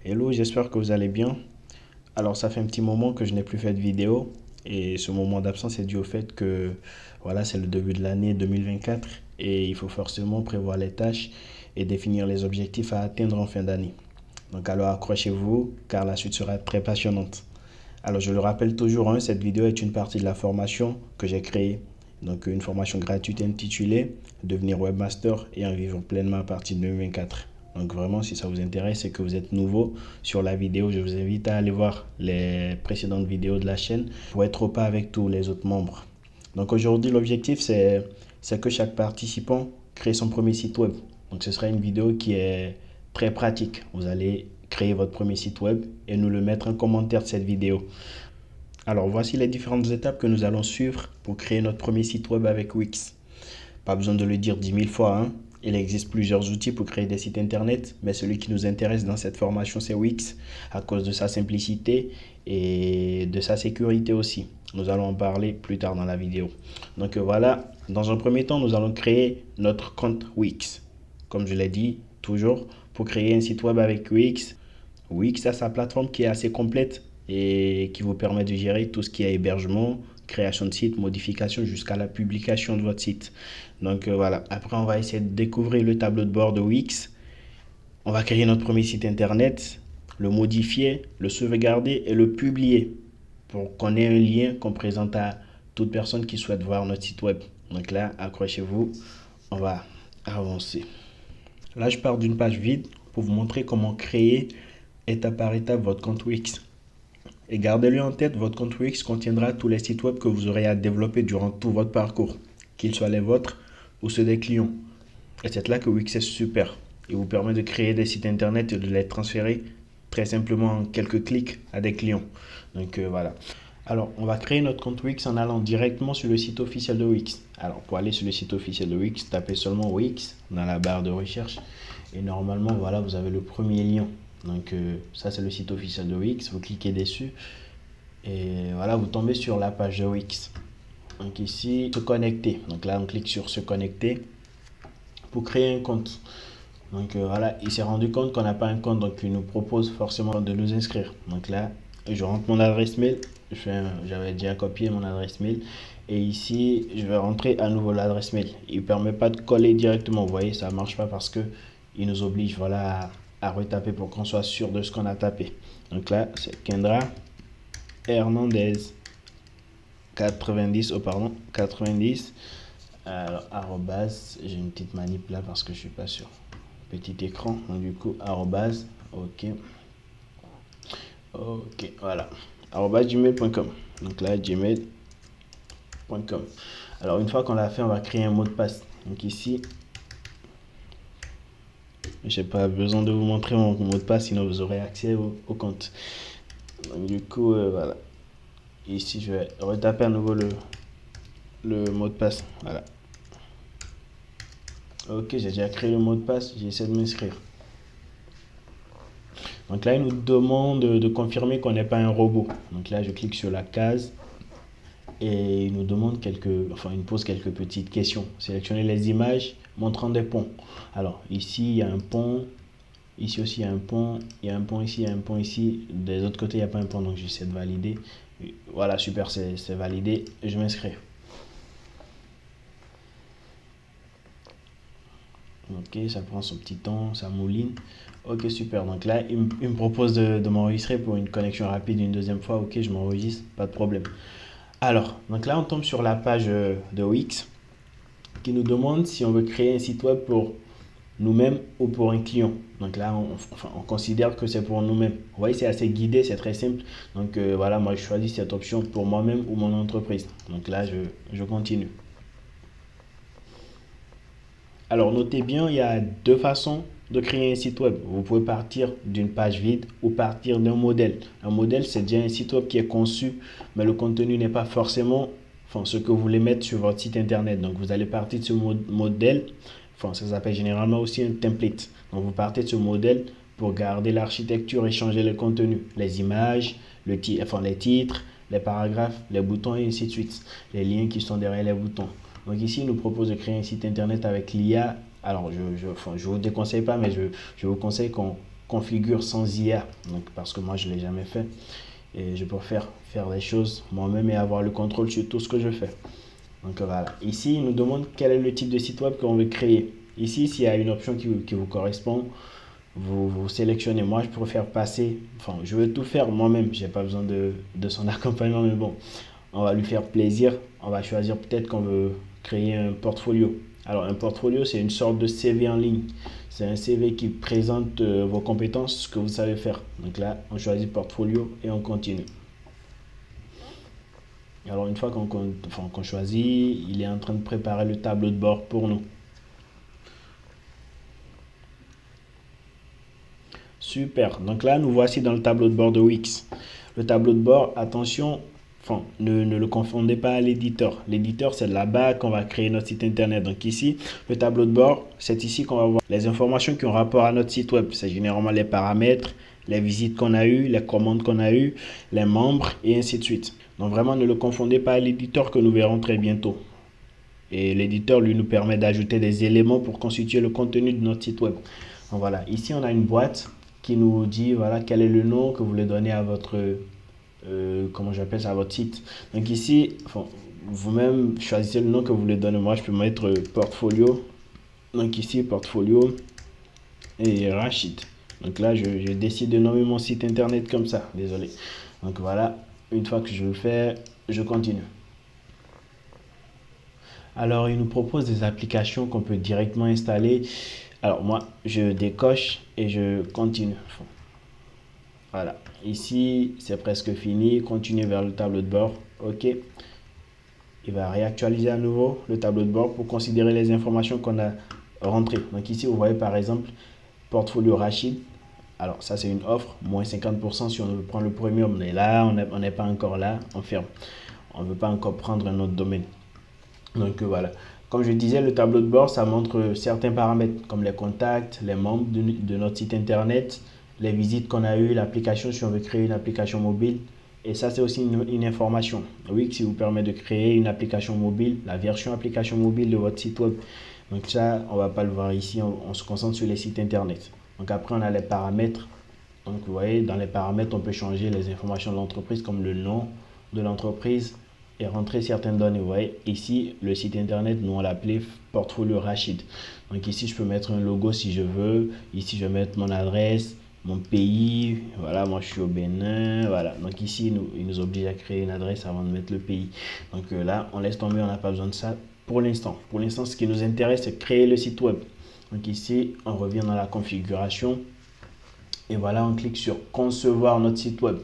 Hello, j'espère que vous allez bien. Alors, ça fait un petit moment que je n'ai plus fait de vidéo et ce moment d'absence est dû au fait que voilà, c'est le début de l'année 2024 et il faut forcément prévoir les tâches et définir les objectifs à atteindre en fin d'année. Donc, alors accrochez-vous car la suite sera très passionnante. Alors, je le rappelle toujours, hein, cette vidéo est une partie de la formation que j'ai créée. Donc, une formation gratuite intitulée Devenir webmaster et en vivre pleinement à partir de 2024. Donc, vraiment, si ça vous intéresse et que vous êtes nouveau sur la vidéo, je vous invite à aller voir les précédentes vidéos de la chaîne pour être au pas avec tous les autres membres. Donc, aujourd'hui, l'objectif, c'est que chaque participant crée son premier site web. Donc, ce sera une vidéo qui est très pratique. Vous allez créer votre premier site web et nous le mettre en commentaire de cette vidéo. Alors, voici les différentes étapes que nous allons suivre pour créer notre premier site web avec Wix. Pas besoin de le dire 10 000 fois, hein. Il existe plusieurs outils pour créer des sites internet, mais celui qui nous intéresse dans cette formation, c'est Wix, à cause de sa simplicité et de sa sécurité aussi. Nous allons en parler plus tard dans la vidéo. Donc voilà, dans un premier temps, nous allons créer notre compte Wix. Comme je l'ai dit, toujours, pour créer un site web avec Wix, Wix a sa plateforme qui est assez complète et qui vous permet de gérer tout ce qui est hébergement, création de site, modification jusqu'à la publication de votre site. Donc voilà, après on va essayer de découvrir le tableau de bord de Wix. On va créer notre premier site internet, le modifier, le sauvegarder et le publier pour qu'on ait un lien qu'on présente à toute personne qui souhaite voir notre site web. Donc là, accrochez-vous, on va avancer. Là, je pars d'une page vide pour vous montrer comment créer étape par étape votre compte Wix. Et gardez-le en tête, votre compte Wix contiendra tous les sites web que vous aurez à développer durant tout votre parcours, qu'ils soient les vôtres ou ceux des clients. Et c'est là que Wix est super. Il vous permet de créer des sites internet et de les transférer très simplement en quelques clics à des clients. Donc voilà. Alors, on va créer notre compte Wix en allant directement sur le site officiel de Wix. Alors, pour aller sur le site officiel de Wix, tapez seulement Wix dans la barre de recherche. Et normalement, voilà, vous avez le premier lien. Donc, ça, c'est le site officiel de Wix. Vous cliquez dessus. Et voilà, vous tombez sur la page de Wix. Donc ici, se connecter. Donc là, on clique sur se connecter pour créer un compte. Donc voilà, il s'est rendu compte qu'on n'a pas un compte, donc il nous propose forcément de nous inscrire. Donc là, je rentre mon adresse mail. J'avais déjà copié mon adresse mail. Et ici, je vais rentrer à nouveau l'adresse mail. Il ne permet pas de coller directement. Vous voyez, ça ne marche pas parce que il nous oblige voilà, à retaper pour qu'on soit sûr de ce qu'on a tapé. Donc là, c'est Kendra Hernandez 90, oh pardon, 90. Alors, arrobase, j'ai une petite manip là parce que je suis pas sûr. Petit écran, donc du coup, arrobase, ok. Ok, voilà. Arrobase gmail.com. Donc là, gmail.com. Alors, une fois qu'on l'a fait, on va créer un mot de passe. Donc ici, j'ai pas besoin de vous montrer mon mot de passe, sinon vous aurez accès au compte. Donc du coup, voilà. Ici, je vais retaper à nouveau le mot de passe. Voilà. Ok, j'ai déjà créé le mot de passe, j'essaie de m'inscrire. Donc là, il nous demande de confirmer qu'on n'est pas un robot. Donc là, je clique sur la case et il nous demande il nous pose quelques petites questions. Sélectionnez les images montrant des ponts. Alors ici, il y a un pont. Ici aussi, il y a un pont. Il y a un pont ici, il y a un pont ici. Des autres côtés, il n'y a pas un pont, donc j'essaie de valider. Voilà, super, c'est validé. Je m'inscris. Ok, ça prend son petit temps, ça mouline. Ok, super. Donc là, il me propose de m'enregistrer pour une connexion rapide une deuxième fois. Ok, je m'enregistre, pas de problème. Alors, donc là, on tombe sur la page de Wix qui nous demande si on veut créer un site web pour nous-mêmes ou pour un client. Donc là, on considère que c'est pour nous-mêmes. Vous voyez, c'est assez guidé, c'est très simple. Donc voilà, moi, je choisis cette option pour moi-même ou mon entreprise. Donc là, je continue. Alors, notez bien, il y a deux façons de créer un site web. Vous pouvez partir d'une page vide ou partir d'un modèle. Un modèle, c'est déjà un site web qui est conçu, mais le contenu n'est pas forcément ce que vous voulez mettre sur votre site internet. Donc, vous allez partir de ce modèle. Ça s'appelle généralement aussi un template. Donc, vous partez de ce modèle pour garder l'architecture et changer le contenu, les images, les titres, les paragraphes, les boutons et ainsi de suite. Les liens qui sont derrière les boutons. Donc ici, il nous propose de créer un site internet avec l'IA. Alors, je vous déconseille pas, mais je vous conseille qu'on configure sans IA, donc parce que moi je ne l'ai jamais fait et je préfère faire les choses moi-même et avoir le contrôle sur tout ce que je fais. Donc voilà, ici il nous demande quel est le type de site web qu'on veut créer. Ici, s'il y a une option qui vous correspond, vous sélectionnez. Moi je préfère passer, enfin je veux tout faire moi-même, j'ai pas besoin de son accompagnement, mais bon, on va lui faire plaisir. On va choisir peut-être qu'on veut créer un portfolio. Alors un portfolio, c'est une sorte de CV en ligne. C'est un CV qui présente vos compétences, ce que vous savez faire. Donc là, on choisit portfolio et on continue. Alors une fois qu'on choisit, il est en train de préparer le tableau de bord pour nous. Super. Donc là, nous voici dans le tableau de bord de Wix. Le tableau de bord, attention, enfin, ne le confondez pas à l'éditeur. L'éditeur, c'est là-bas qu'on va créer notre site internet. Donc ici, le tableau de bord, c'est ici qu'on va voir les informations qui ont rapport à notre site web. C'est généralement les paramètres, les visites qu'on a eues, les commandes qu'on a eues, les membres et ainsi de suite. Donc vraiment, ne le confondez pas à l'éditeur que nous verrons très bientôt. Et l'éditeur, lui, nous permet d'ajouter des éléments pour constituer le contenu de notre site web. Donc voilà, ici, on a une boîte qui nous dit voilà quel est le nom que vous voulez donner à votre comment j'appelle ça, à votre site. Donc ici, enfin, vous-même choisissez le nom que vous voulez donner. Moi, je peux mettre portfolio. Donc ici, portfolio et Rachid. Donc là, je décide de nommer mon site internet comme ça. Désolé. Donc voilà, une fois que je le fais, je continue. Alors, il nous propose des applications qu'on peut directement installer. Alors moi, je décoche et je continue. Voilà, ici c'est presque fini. Continuez vers le tableau de bord. OK. Il va réactualiser à nouveau le tableau de bord pour considérer les informations qu'on a rentrées. Donc ici, vous voyez par exemple, portfolio Rachid. Alors ça, c'est une offre, moins 50% si on prend le premium. On est là, on n'est pas encore là, on ferme. On ne veut pas encore prendre un autre domaine. Donc voilà. Comme je disais, le tableau de bord, ça montre certains paramètres comme les contacts, les membres de notre site internet, les visites qu'on a eues, l'application si on veut créer une application mobile. Et ça, c'est aussi une information. Wix vous permet de créer une application mobile, la version application mobile de votre site web. Donc ça, on ne va pas le voir ici, on se concentre sur les sites internet. Donc après, on a les paramètres. Donc vous voyez, dans les paramètres, on peut changer les informations de l'entreprise comme le nom de l'entreprise, et rentrer certaines données. Vous voyez, ici, le site internet, nous on l'appelait portfolio Rachid. Donc ici, je peux mettre un logo si je veux. Ici, je vais mettre mon adresse, mon pays. Voilà, moi je suis au Bénin. Voilà, donc ici, il nous oblige à créer une adresse avant de mettre le pays. Donc là, on laisse tomber, on n'a pas besoin de ça pour l'instant. Pour l'instant, ce qui nous intéresse, c'est créer le site web. Donc ici, on revient dans la configuration. Et voilà, on clique sur concevoir notre site web.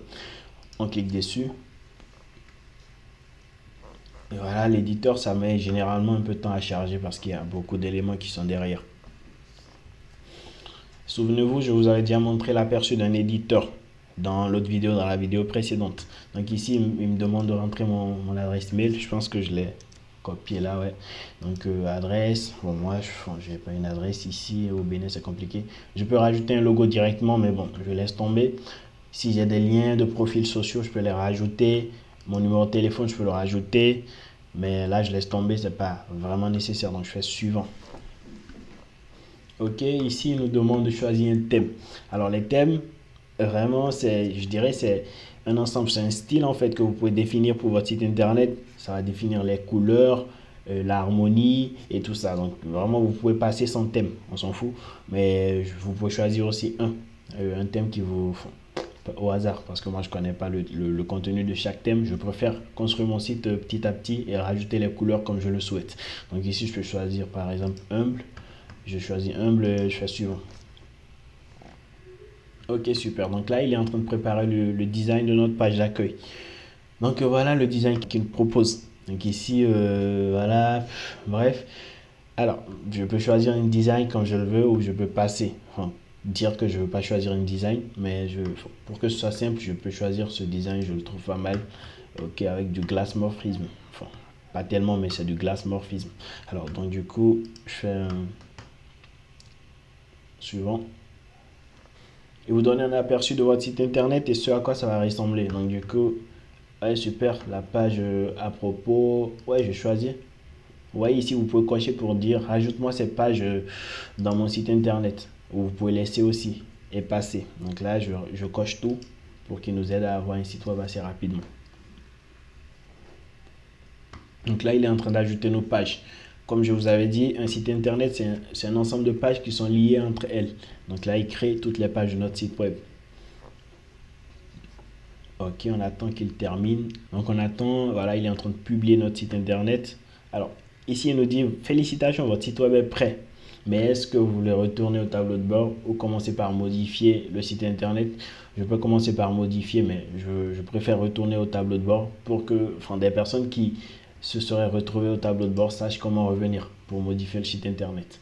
On clique dessus. Et voilà, l'éditeur, ça met généralement un peu de temps à charger parce qu'il y a beaucoup d'éléments qui sont derrière. Souvenez-vous, je vous avais déjà montré l'aperçu d'un éditeur dans l'autre vidéo, dans la vidéo précédente. Donc ici, il me demande de rentrer mon adresse mail. Je pense que je l'ai copié là, ouais. Donc adresse, bon moi, je n'ai pas une adresse ici au Bénin, c'est compliqué. Je peux rajouter un logo directement, mais bon, je laisse tomber. Si j'ai des liens de profils sociaux, je peux les rajouter. Mon numéro de téléphone, je peux le rajouter. Mais là, je laisse tomber, c'est pas vraiment nécessaire. Donc, je fais suivant. OK, ici, il nous demande de choisir un thème. Alors, les thèmes, vraiment, je dirais, c'est un ensemble, c'est un style en fait que vous pouvez définir pour votre site internet. Ça va définir les couleurs, l'harmonie et tout ça. Donc, vraiment, vous pouvez passer sans thème, on s'en fout. Mais vous pouvez choisir aussi un thème qui vous au hasard parce que moi je connais pas le contenu de chaque thème. Je préfère construire mon site petit à petit et rajouter les couleurs comme je le souhaite. Donc ici je peux choisir par exemple humble. Je choisis humble et je fais suivant. OK, super. Donc là il est en train de préparer le design de notre page d'accueil. Donc voilà le design qu'il nous propose. Donc ici voilà, bref. Alors je peux choisir un design comme je le veux ou je peux passer. Enfin, dire que je ne veux pas choisir un design, mais pour que ce soit simple, je peux choisir ce design, je le trouve pas mal. OK, avec du glass morphisme. Enfin, pas tellement, mais c'est du glass morphisme. Alors, donc du coup, je fais un suivant. Et vous donnez un aperçu de votre site internet et ce à quoi ça va ressembler. Donc du coup, ouais, super, la page à propos, ouais, je choisis. Vous voyez ici, vous pouvez cocher pour dire, ajoute-moi cette page dans mon site internet. Ou vous pouvez laisser aussi. est passé. Donc là, je coche tout pour qu'il nous aide à avoir un site web assez rapidement. Donc là, il est en train d'ajouter nos pages. Comme je vous avais dit, un site internet, c'est un ensemble de pages qui sont liées entre elles. Donc là, il crée toutes les pages de notre site web. Ok, on attend qu'il termine. Donc on attend, voilà, il est en train de publier notre site internet. Alors ici, il nous dit félicitations, votre site web est prêt. Mais est-ce que vous voulez retourner au tableau de bord ou commencer par modifier le site internet? Je peux commencer par modifier, mais je préfère retourner au tableau de bord pour que des personnes qui se seraient retrouvées au tableau de bord sachent comment revenir pour modifier le site internet.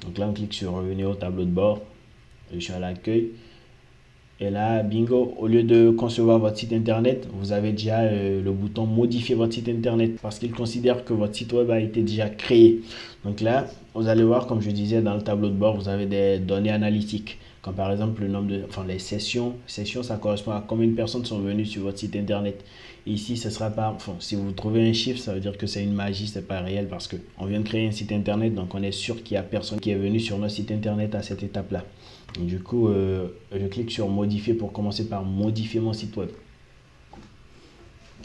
Donc là, on clique sur revenir au tableau de bord. Je suis à l'accueil. Et là, bingo, au lieu de concevoir votre site internet, vous avez déjà le bouton modifier votre site internet parce qu'il considère que votre site web a été déjà créé. Donc là, vous allez voir, comme je disais, dans le tableau de bord, vous avez des données analytiques. Comme par exemple le nombre les sessions. Sessions, ça correspond à combien de personnes sont venues sur votre site internet. Et ici, ce sera pas, si vous trouvez un chiffre, ça veut dire que c'est une magie, c'est pas réel parce que on vient de créer un site internet, donc on est sûr qu'il y a personne qui est venu sur notre site internet à cette étape-là. Du coup, je clique sur modifier pour commencer par modifier mon site web.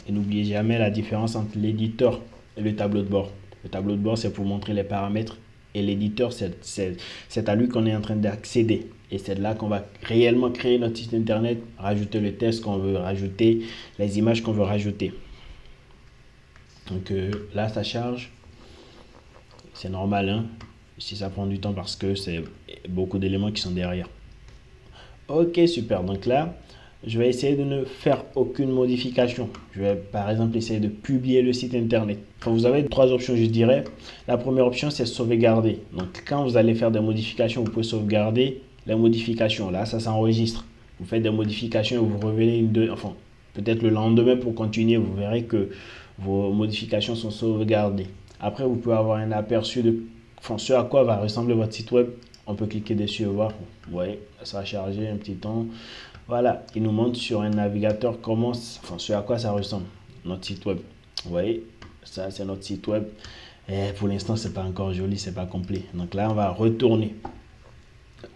Et n'oubliez jamais la différence entre l'éditeur et le tableau de bord. Le tableau de bord, c'est pour montrer les paramètres. Et l'éditeur, c'est à lui qu'on est en train d'accéder. Et c'est là qu'on va réellement créer notre site internet, rajouter le texte qu'on veut rajouter, les images qu'on veut rajouter. Donc là, ça charge. C'est normal, hein? Si ça prend du temps parce que c'est beaucoup d'éléments qui sont derrière. Ok, super. Donc là, je vais essayer de ne faire aucune modification. Je vais par exemple essayer de publier le site internet. Vous avez trois options, je dirais. La première option, c'est sauvegarder. Donc quand vous allez faire des modifications, vous pouvez sauvegarder les modifications. Là, ça s'enregistre. Vous faites des modifications et vous revenez peut-être le lendemain pour continuer. Vous verrez que vos modifications sont sauvegardées. Après, vous pouvez avoir un aperçu de ce à quoi va ressembler votre site web. On peut cliquer dessus et voir. Ouais, ça va charger un petit temps. Voilà, il nous montre sur un navigateur ce à quoi ça ressemble, notre site web. Vous voyez, ça c'est notre site web. Et pour l'instant, c'est pas encore joli, c'est pas complet. Donc là, on va retourner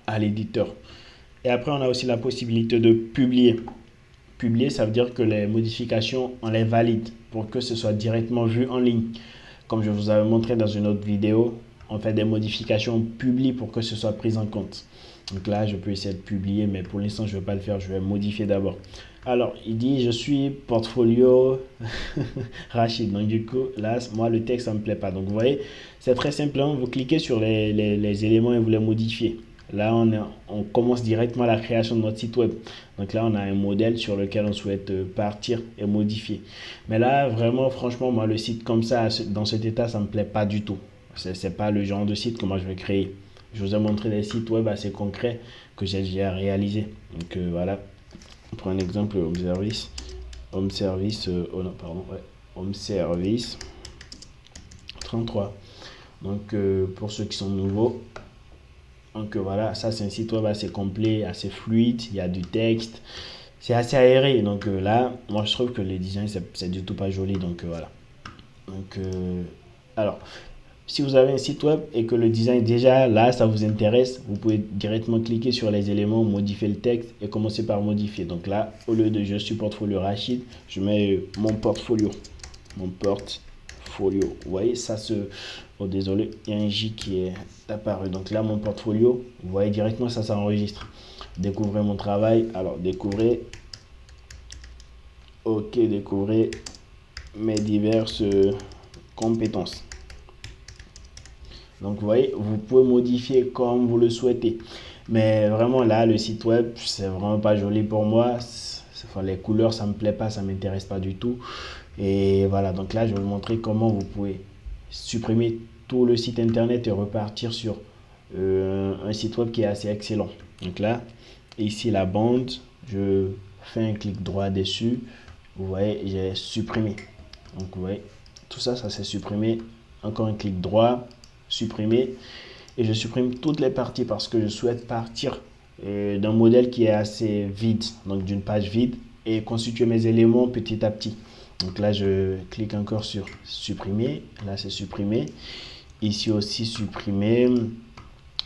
à l'éditeur. Et après, on a aussi la possibilité de publier. Publier, ça veut dire que les modifications, on les valide pour que ce soit directement vu en ligne. Comme je vous avais montré dans une autre vidéo, on fait des modifications, on publie pour que ce soit pris en compte. Donc là, je peux essayer de publier, mais pour l'instant, je ne vais pas le faire. Je vais modifier d'abord. Alors, il dit, je suis portfolio Rachid. Donc du coup, là, moi, le texte, ça ne me plaît pas. Donc vous voyez, c'est très simplement, vous cliquez sur les éléments et vous les modifiez. Là, on commence directement la création de notre site web. Donc là, on a un modèle sur lequel on souhaite partir et modifier. Mais là, vraiment, franchement, moi, le site comme ça, dans cet état, ça ne me plaît pas du tout. Ce n'est pas le genre de site que moi, je vais créer. Je vous ai montré des sites web assez concrets que j'ai déjà réalisés. Donc voilà, on prend un exemple, Home Service 33. Donc pour ceux qui sont nouveaux, donc voilà, ça c'est un site web assez complet, assez fluide, il y a du texte, c'est assez aéré. Donc là, moi je trouve que les designs c'est du tout pas joli. Donc voilà. Donc alors, si vous avez un site web et que le design déjà là, ça vous intéresse, vous pouvez directement cliquer sur les éléments, modifier le texte et commencer par modifier. Donc là, au lieu de je suis portfolio Rachid, je mets mon portfolio. Mon portfolio. Vous voyez, ça se... Oh désolé, il y a un J qui est apparu. Donc là, mon portfolio, vous voyez directement, ça s'enregistre. Découvrez mon travail. Alors, découvrez. Ok, découvrez mes diverses compétences. Donc vous voyez, vous pouvez modifier comme vous le souhaitez. Mais vraiment là, le site web, c'est vraiment pas joli pour moi. Les couleurs, ça me plaît pas, ça m'intéresse pas du tout. Et voilà, donc là, je vais vous montrer comment vous pouvez supprimer tout le site internet et repartir sur un site web qui est assez excellent. Donc là, ici la bande, je fais un clic droit dessus. Vous voyez, j'ai supprimé. Donc vous voyez, tout ça, ça s'est supprimé. Encore un clic droit, supprimer, et je supprime toutes les parties parce que je souhaite partir d'un modèle qui est assez vide, donc d'une page vide, et constituer mes éléments petit à petit. Donc là, je clique encore sur supprimer. Là, c'est supprimer. Ici aussi, supprimer.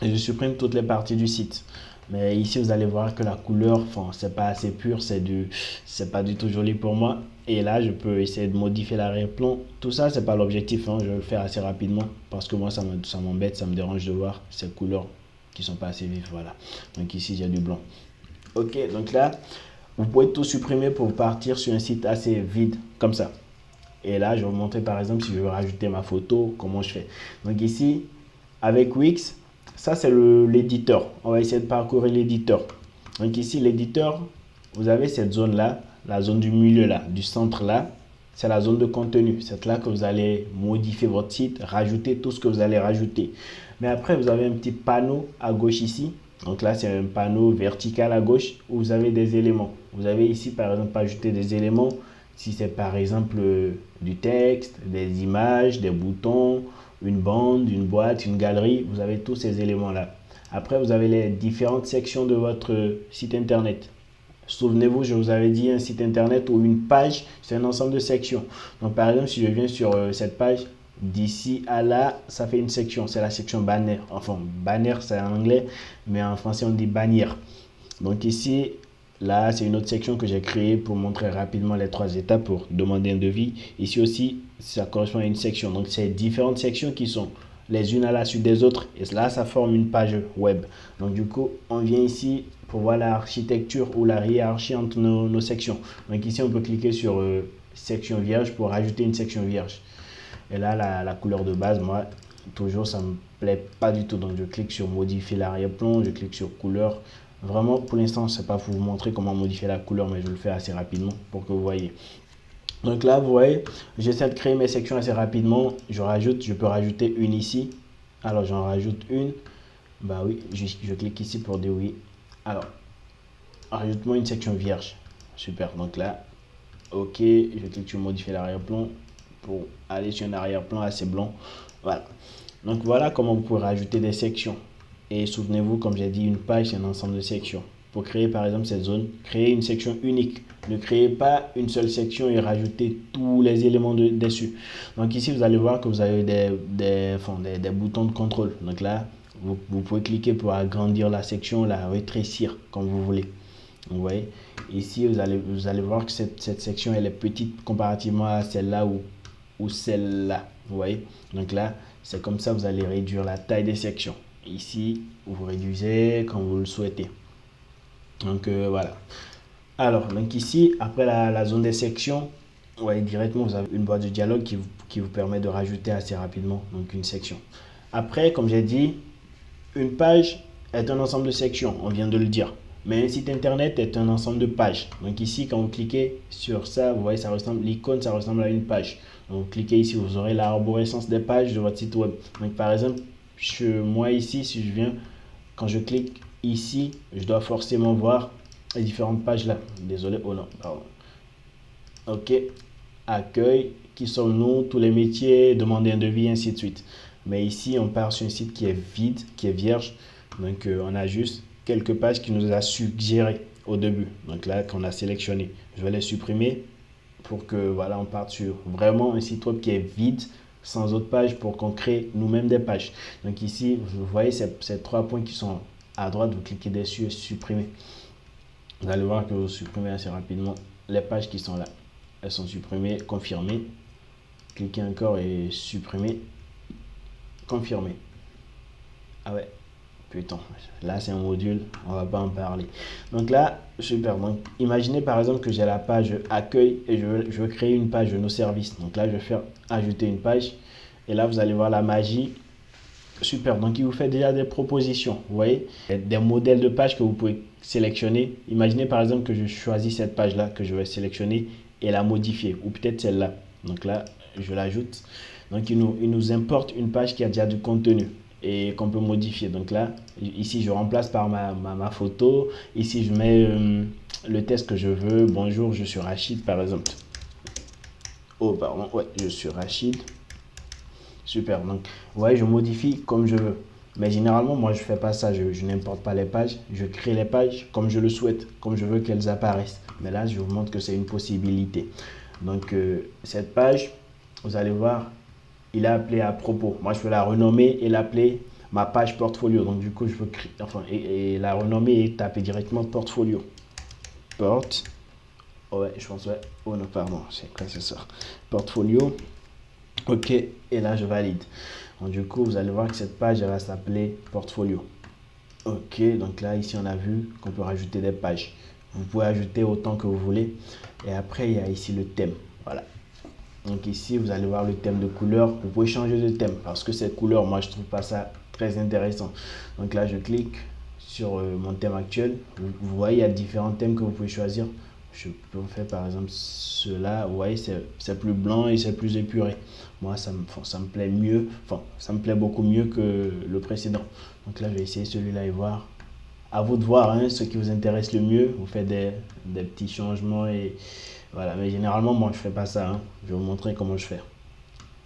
Et je supprime toutes les parties du site. Mais ici, vous allez voir que la couleur, enfin, c'est pas assez pur, c'est pas du tout joli pour moi. Et là, je peux essayer de modifier l'arrière-plan. Tout ça, c'est pas l'objectif, hein. Je vais le faire assez rapidement parce que moi, ça m'embête, ça me dérange de voir ces couleurs qui sont pas assez vives. Voilà. Donc ici, j'ai du blanc. Ok, donc là, vous pouvez tout supprimer pour partir sur un site assez vide, comme ça. Et là, je vais vous montrer par exemple si je veux rajouter ma photo, comment je fais. Donc ici, avec Wix, ça c'est l'éditeur. On va essayer de parcourir l'éditeur. Donc ici, l'éditeur, vous avez cette zone-là, la zone du milieu là, du centre là. C'est la zone de contenu. C'est là que vous allez modifier votre site, rajouter tout ce que vous allez rajouter. Mais après, vous avez un petit panneau à gauche ici. Donc là, c'est un panneau vertical à gauche où vous avez des éléments. Vous avez ici, par exemple, ajouter des éléments. Si c'est par exemple du texte, des images, des boutons, une bande, une boîte, une galerie, vous avez tous ces éléments-là. Après, vous avez les différentes sections de votre site internet. Souvenez-vous, je vous avais dit un site internet ou une page, c'est un ensemble de sections. Donc, par exemple, si je viens sur cette page, d'ici à là, ça fait une section. C'est la section banner. Enfin, banner, c'est en anglais, mais en français, on dit bannière. Donc ici, là, c'est une autre section que j'ai créée pour montrer rapidement les 3 étapes pour demander un devis. Ici aussi, ça correspond à une section. Donc, c'est différentes sections qui sont les unes à la suite des autres. Et là, ça forme une page web. Donc, du coup, on vient ici pour voir l'architecture ou la hiérarchie entre nos sections. Donc, ici, on peut cliquer sur section vierge pour ajouter une section vierge. Et là, la couleur de base, moi, toujours, ça me plaît pas du tout. Donc, je clique sur modifier l'arrière-plan, je clique sur couleur. Vraiment, pour l'instant, je ne sais pas pour vous montrer comment modifier la couleur, mais je le fais assez rapidement pour que vous voyez. Donc là, vous voyez, j'essaie de créer mes sections assez rapidement. Je peux rajouter une ici. Alors, j'en rajoute une. Bah oui, je clique ici pour dire oui. Alors, rajoute-moi une section vierge. Super, donc là, ok, je clique sur modifier l'arrière-plan pour aller sur un arrière-plan assez blanc. Voilà. Donc voilà comment vous pouvez rajouter des sections. Et souvenez-vous, comme j'ai dit, une page, c'est un ensemble de sections. Pour créer par exemple cette zone, créez une section unique. Ne créez pas une seule section et rajoutez tous les éléments dessus. Donc ici, vous allez voir que vous avez des boutons de contrôle. Donc là, vous pouvez cliquer pour agrandir la section, la rétrécir comme vous voulez. Vous voyez, ici, vous allez voir que cette section, elle est petite comparativement à celle-là ou celle-là. Vous voyez, donc là, c'est comme ça, vous allez réduire la taille des sections. Ici, vous réduisez quand vous le souhaitez. Donc voilà. Alors, donc ici, après la zone des sections, ouais, directement, vous avez une boîte de dialogue qui vous permet de rajouter assez rapidement donc une section. Après, comme j'ai dit, une page est un ensemble de sections, on vient de le dire. Mais un site internet est un ensemble de pages. Donc ici, quand vous cliquez sur ça, vous voyez, l'icône, ça ressemble à une page. Donc cliquez ici, vous aurez l'arborescence des pages de votre site web. Donc par exemple, moi ici, si je viens, quand je clique ici, je dois forcément voir les différentes pages là. Désolé, oh non, pardon. Ok, accueil, qui sommes-nous, tous les métiers, demander un devis, ainsi de suite. Mais ici, on part sur un site qui est vide, qui est vierge. Donc, on a juste quelques pages qui nous a suggéré au début. Donc là, qu'on a sélectionné. Je vais les supprimer pour que, voilà, on parte sur vraiment un site web qui est vide, sans autre page, pour qu'on crée nous-mêmes des pages. Donc ici, vous voyez ces 3 points qui sont à droite, vous cliquez dessus et supprimer. Vous allez voir que vous supprimez assez rapidement les pages qui sont là. Elles sont supprimées, confirmées. Cliquez encore et supprimer, confirmer. Ah ouais, putain, là c'est un module, on va pas en parler. Donc là, super. Donc imaginez par exemple que j'ai la page accueil et je veux créer une page de nos services. Donc là, je vais faire ajouter une page. Et là, vous allez voir la magie. Super, donc il vous fait déjà des propositions, vous voyez, des modèles de pages que vous pouvez sélectionner. Imaginez par exemple que je choisis cette page-là que je vais sélectionner et la modifier, ou peut-être celle-là. Donc là, je l'ajoute. Donc il nous importe une page qui a déjà du contenu et qu'on peut modifier. Donc là, ici je remplace par ma photo. Ici je mets le texte que je veux. Bonjour, je suis Rachid par exemple. Oh pardon, ouais, je suis Rachid. Super, donc vous voyez, je modifie comme je veux. Mais généralement, moi, je ne fais pas ça. Je n'importe pas les pages. Je crée les pages comme je le souhaite, comme je veux qu'elles apparaissent. Mais là, je vous montre que c'est une possibilité. Donc, cette page, vous allez voir, il est appelé à propos. Moi, je peux la renommer et l'appeler ma page portfolio. Donc du coup, je veux créer, enfin, et la renommer et taper directement portfolio. Ouais, je pense, ouais. Oh non, pardon, c'est quoi c'est ça? Portfolio. Ok, et là, je valide. Donc du coup, vous allez voir que cette page, elle va s'appeler portfolio. Ok, donc là, ici, on a vu qu'on peut rajouter des pages. Vous pouvez ajouter autant que vous voulez. Et après, il y a ici le thème. Voilà. Donc ici, vous allez voir le thème de couleur. Vous pouvez changer de thème parce que cette couleur, moi, je trouve pas ça très intéressant. Donc là, je clique sur mon thème actuel. Vous voyez, il y a différents thèmes que vous pouvez choisir. Je peux faire par exemple cela. Vous voyez, c'est plus blanc et c'est plus épuré. Moi, ça me plaît mieux. Enfin, ça me plaît beaucoup mieux que le précédent. Donc là, je vais essayer celui-là et voir. À vous de voir hein, ce qui vous intéresse le mieux. Vous faites des petits changements et voilà. Mais généralement, moi, je fais pas ça. Hein. Je vais vous montrer comment je fais.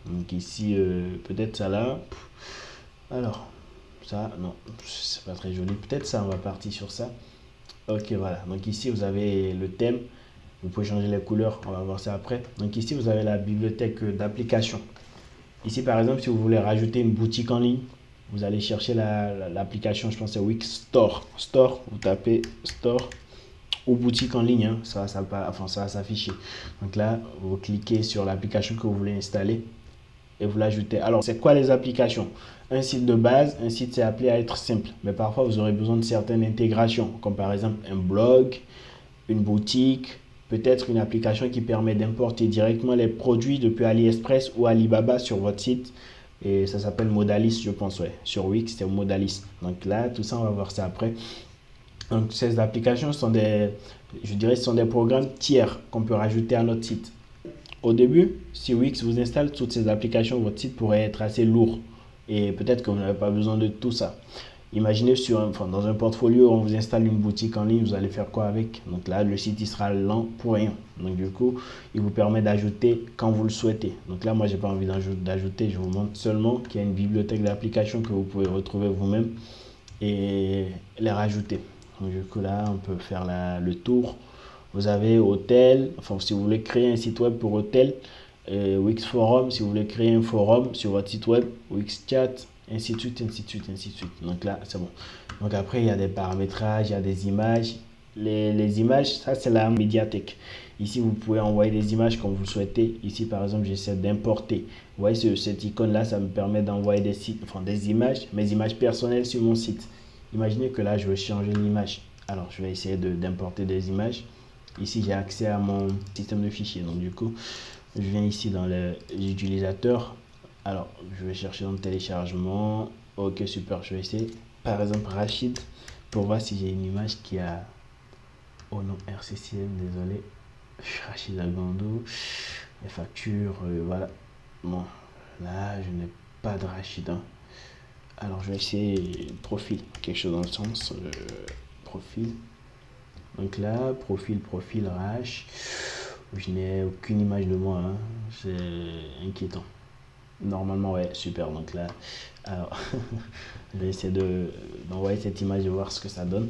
Donc ici, peut-être ça là. Alors, ça, non, c'est pas très joli. Peut-être ça, on va partir sur ça. Ok, voilà. Donc ici, vous avez le thème. Vous pouvez changer les couleurs. On va voir ça après. Donc ici, vous avez la bibliothèque d'applications. Ici, par exemple, si vous voulez rajouter une boutique en ligne, vous allez chercher l'application, je pense que c'est Wix Store. Store, vous tapez Store ou boutique en ligne, hein, ça va s'afficher. Donc là, vous cliquez sur l'application que vous voulez installer et vous l'ajoutez. Alors, c'est quoi les applications? Un site de base, un site c'est appelé à être simple, mais parfois vous aurez besoin de certaines intégrations, comme par exemple un blog, une boutique, peut-être une application qui permet d'importer directement les produits depuis AliExpress ou Alibaba sur votre site. Et ça s'appelle Modalis, je pense, ouais. Sur Wix, c'est Modalis. Donc là, tout ça, on va voir ça après. Donc ces applications sont je dirais, ce sont des programmes tiers qu'on peut rajouter à notre site. Au début, si Wix vous installe toutes ces applications, votre site pourrait être assez lourd. Et peut-être que vous n'avez pas besoin de tout ça. Imaginez dans un portfolio, on vous installe une boutique en ligne, vous allez faire quoi avec? Donc là, le site il sera lent pour rien. Donc du coup, il vous permet d'ajouter quand vous le souhaitez. Donc là, moi, j'ai pas envie d'ajouter, je vous montre seulement qu'il y a une bibliothèque d'applications que vous pouvez retrouver vous-même et les rajouter. Donc du coup, là, on peut faire le tour. Vous avez hôtel, enfin si vous voulez créer un site web pour hôtel, Wix Forum, si vous voulez créer un forum sur votre site web, Wix Chat, ainsi de suite, ainsi de suite, ainsi de suite. Donc là, c'est bon. Donc après, il y a des paramétrages, il y a des images. Les images, ça c'est la médiathèque. Ici, vous pouvez envoyer des images comme vous le souhaitez. Ici, par exemple, j'essaie d'importer. Vous voyez, cette icône-là, ça me permet d'envoyer des images, mes images personnelles sur mon site. Imaginez que là, je veux changer l'image. Alors, je vais essayer d'importer des images. Ici, j'ai accès à mon système de fichiers. Donc, du coup, je viens ici dans les utilisateurs. Alors, je vais chercher dans le téléchargement. Ok, super. Je vais essayer, par exemple, Rachid, pour voir si j'ai une image qui a... Oh non, RCCM, désolé. Rachid Agando. Les factures, voilà. Bon, là, je n'ai pas de Rachid. Hein. Alors, je vais essayer profil. Quelque chose dans le sens. Profil. Donc là, profil Rach. Je n'ai aucune image de moi. Hein. C'est inquiétant. Normalement, ouais, super. Donc là, alors, je vais essayer d'envoyer cette image et voir ce que ça donne.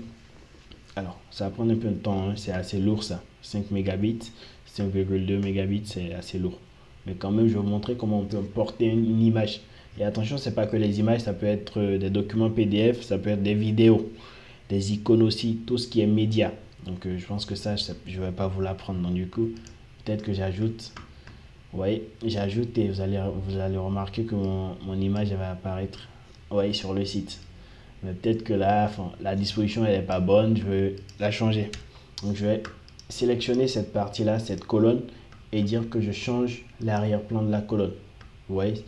Alors, ça va prendre un peu de temps. Hein. C'est assez lourd ça. 5 mégabits, 5,2 mégabits, c'est assez lourd. Mais quand même, je vais vous montrer comment on peut porter une image. Et attention, c'est pas que les images, ça peut être des documents PDF, ça peut être des vidéos, des icônes aussi, tout ce qui est média. Donc je pense que ça, je ne vais pas vous l'apprendre. Donc du coup, peut-être que j'ajoute. Vous voyez, j'ajoute et vous allez remarquer que mon image elle va apparaître sur le site. Mais peut-être que là, la disposition elle n'est pas bonne, je vais la changer. Donc je vais sélectionner cette partie-là, cette colonne, et dire que je change l'arrière-plan de la colonne. Vous voyez,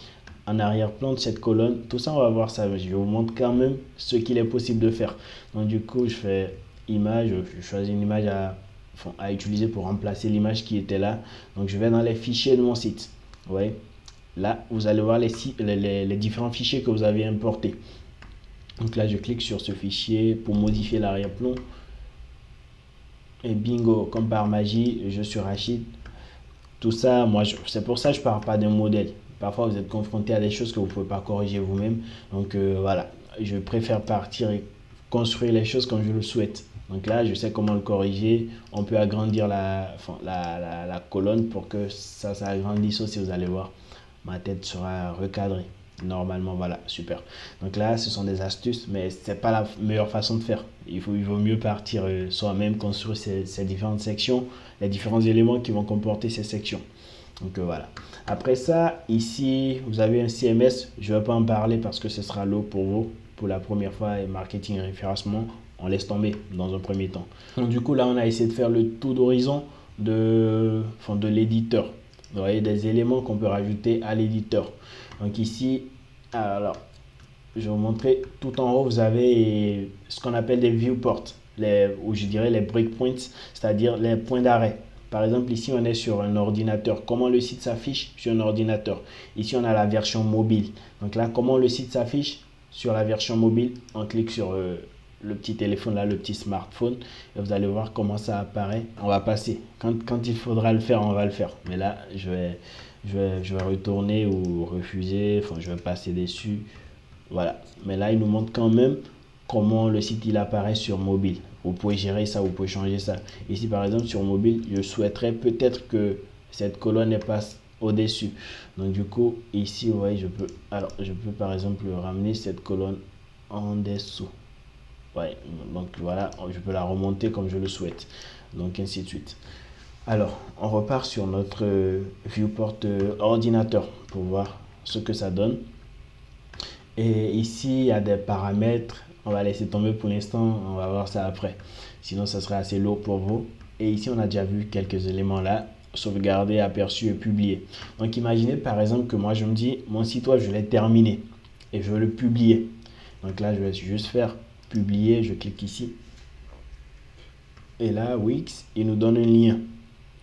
en arrière-plan de cette colonne, tout ça on va voir ça, mais je vous montre quand même ce qu'il est possible de faire. Donc du coup, je fais image, je choisis une image à utiliser pour remplacer l'image qui était là. Donc je vais dans les fichiers de mon site. Vous voyez, là vous allez voir les différents fichiers que vous avez importés. Donc là je clique sur ce fichier pour modifier l'arrière-plan. Et bingo, comme par magie, je suis Rachid. Tout ça, moi, c'est pour ça que je ne parle pas d'un modèle. Parfois, vous êtes confronté à des choses que vous ne pouvez pas corriger vous-même. Donc voilà, je préfère partir et construire les choses comme je le souhaite. Donc là, je sais comment le corriger. On peut agrandir la colonne pour que ça s'agrandisse aussi. Vous allez voir, ma tête sera recadrée. Normalement, voilà, super. Donc là, ce sont des astuces, mais c'est pas la meilleure façon de faire. Il vaut mieux partir soi-même, construire ces différentes sections, les différents éléments qui vont comporter ces sections. Donc voilà. Après ça, ici, vous avez un CMS. Je ne vais pas en parler parce que ce sera lourd pour vous. Pour la première fois, et marketing et référencement, on laisse tomber dans un premier temps. Donc du coup, là, on a essayé de faire le tour d'horizon de l'éditeur. Vous voyez, des éléments qu'on peut rajouter à l'éditeur. Donc ici, alors, je vais vous montrer. Tout en haut, vous avez ce qu'on appelle des viewports, ou je dirais les breakpoints, c'est-à-dire les points d'arrêt. Par exemple, ici, on est sur un ordinateur. Comment le site s'affiche sur un ordinateur? Ici, on a la version mobile. Donc là, comment le site s'affiche sur la version mobile? On clique sur le petit téléphone, là, le petit smartphone. Et vous allez voir comment ça apparaît. On va passer. Quand il faudra le faire, on va le faire. Mais là, je vais retourner ou refuser. Enfin, je vais passer dessus. Voilà. Mais là, il nous montre quand même comment le site il apparaît sur mobile. Vous pouvez gérer ça, vous pouvez changer ça. Ici, par exemple, sur mobile, je souhaiterais peut-être que cette colonne passe au-dessus. Donc, du coup, ici, vous voyez, je peux par exemple ramener cette colonne en dessous. Ouais, donc voilà, je peux la remonter comme je le souhaite. Donc, ainsi de suite. Alors, on repart sur notre viewport ordinateur pour voir ce que ça donne. Et ici, il y a des paramètres. On va laisser tomber pour l'instant. On va voir ça après. Sinon, ça serait assez lourd pour vous. Et ici, on a déjà vu quelques éléments là. Sauvegarder, aperçu et publier. Donc, imaginez par exemple que moi, je me dis, mon site web, je l'ai terminé. Et je veux le publier. Donc là, je vais juste faire publier. Je clique ici. Et là, Wix, il nous donne un lien.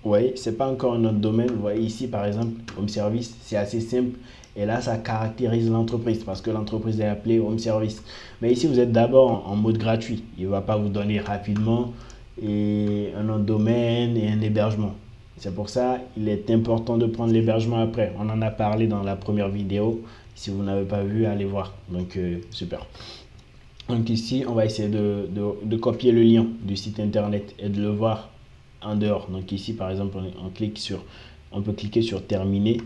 Vous voyez, c'est pas encore un autre domaine. Vous voyez ici, par exemple, Home Service, c'est assez simple. Et là, ça caractérise l'entreprise parce que l'entreprise est appelée Home Service. Mais ici, vous êtes d'abord en mode gratuit. Il ne va pas vous donner rapidement un nom de domaine et un hébergement. C'est pour ça qu'il est important de prendre l'hébergement après. On en a parlé dans la première vidéo. Si vous n'avez pas vu, allez voir. Donc, super. Donc ici, on va essayer de copier le lien du site internet et de le voir en dehors. Donc ici, par exemple, on peut cliquer sur terminer.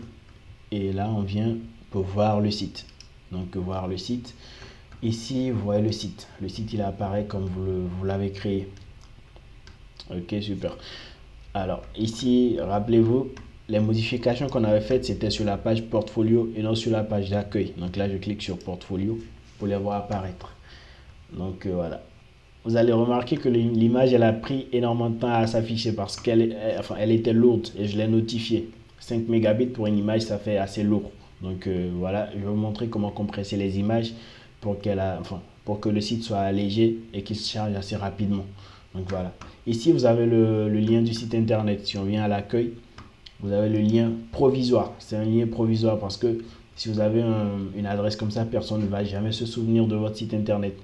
Et là, on vient pour voir le site. Donc, voir le site. Ici, vous voyez le site. Le site, il apparaît comme vous l'avez créé. Ok, super. Alors, ici, rappelez-vous, les modifications qu'on avait faites, c'était sur la page portfolio et non sur la page d'accueil. Donc là, je clique sur portfolio pour les voir apparaître. Donc, voilà. Vous allez remarquer que l'image, elle a pris énormément de temps à s'afficher parce elle était lourde et je l'ai notifié. 5 mégabits pour une image, ça fait assez lourd. Donc voilà, je vais vous montrer comment compresser les images pour que le site soit allégé et qu'il se charge assez rapidement. Donc voilà. Ici, vous avez le lien du site internet. Si on vient à l'accueil, vous avez le lien provisoire. C'est un lien provisoire parce que si vous avez une adresse comme ça, personne ne va jamais se souvenir de votre site internet.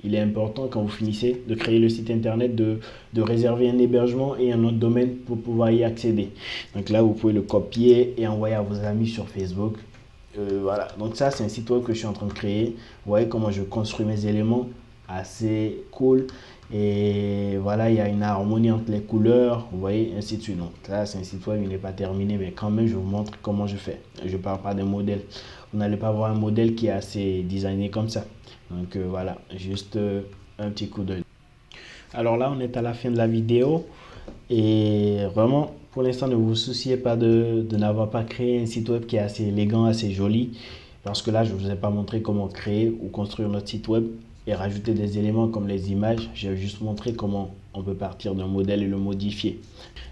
Il est important quand vous finissez de créer le site internet de réserver un hébergement et un autre domaine pour pouvoir y accéder. Donc là, vous pouvez le copier et envoyer à vos amis sur Facebook. Voilà, donc ça c'est un site web que je suis en train de créer. Vous voyez comment je construis mes éléments, assez cool. Et voilà, il y a une harmonie entre les couleurs, vous voyez, ainsi de suite. Donc là, c'est un site web, il n'est pas terminé, mais quand même, je vous montre comment je fais. Je ne parle pas d'un modèle. Vous n'allez pas voir un modèle qui est assez designé comme ça. Donc voilà, juste un petit coup d'œil. Alors là, on est à la fin de la vidéo. Et vraiment, pour l'instant, ne vous souciez pas de n'avoir pas créé un site web qui est assez élégant, assez joli. Parce que là, je ne vous ai pas montré comment créer ou construire notre site web et rajouter des éléments comme les images. J'ai juste montré comment on peut partir d'un modèle et le modifier.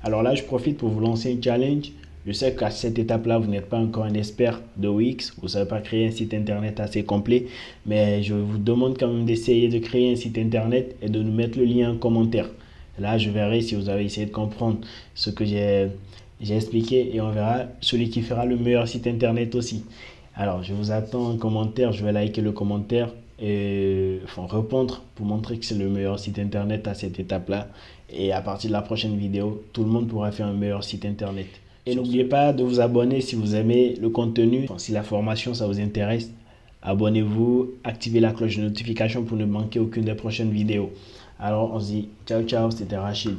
Alors là, je profite pour vous lancer un challenge. Je sais qu'à cette étape-là, vous n'êtes pas encore un expert de Wix. Vous ne savez pas créer un site internet assez complet. Mais je vous demande quand même d'essayer de créer un site internet et de nous mettre le lien en commentaire. Là, je verrai si vous avez essayé de comprendre ce que j'ai expliqué et on verra celui qui fera le meilleur site internet aussi. Alors, je vous attends en commentaire. Je vais liker le commentaire et répondre pour montrer que c'est le meilleur site internet à cette étape-là. Et à partir de la prochaine vidéo, tout le monde pourra faire un meilleur site internet. Et n'oubliez pas de vous abonner si vous aimez le contenu. Si la formation, ça vous intéresse, abonnez-vous, activez la cloche de notification pour ne manquer aucune des prochaines vidéos. Alors, on se dit ciao, ciao, c'était Rachid.